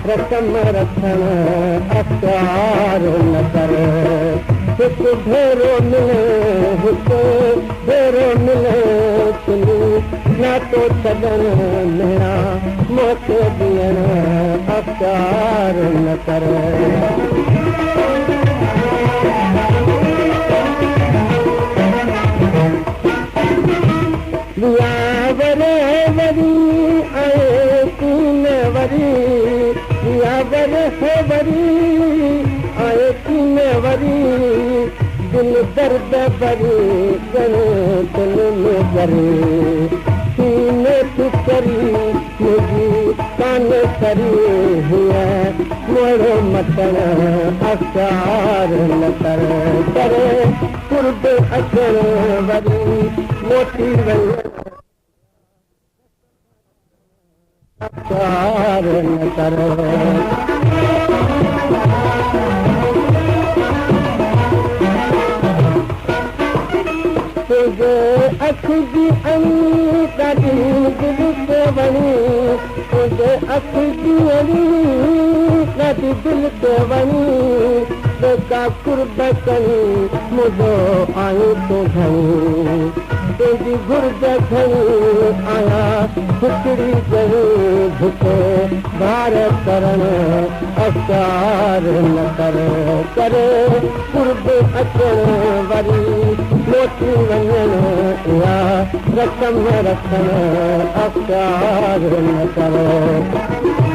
रसम रखण अख्तियार न कर हिकु भेरो मिले हिकु भेरो मिले तुंहिंजो नातो छॾण मेरा मौक़े ॾियण अख्तियार न कर वरे वरी आए तीन वरी वरे वरी आए तीन वरी दिल दर्द भरी दिल में करे सीने तू करी मुझी कान करी हुआ मोड़ो मटण अख्तियार न कर करे कुर्ब अचण वरी मोटी वञ अख्तियार न कर तुझे अख जी अनी ॾाढी दिल ते वणी तुझे अख जी अनी ॾाढी दिल ते वणी बेका कुर्ब कनी मुंहिंजो आई तूं घणी तुंहिंजी घुर्ज खणी आया हिकिड़ी ज़रू झुके भार करण अख्तियार न कर करे कुर्ब अचण वरी मोटी वञण इहा रसम रखण अख्तियार न कर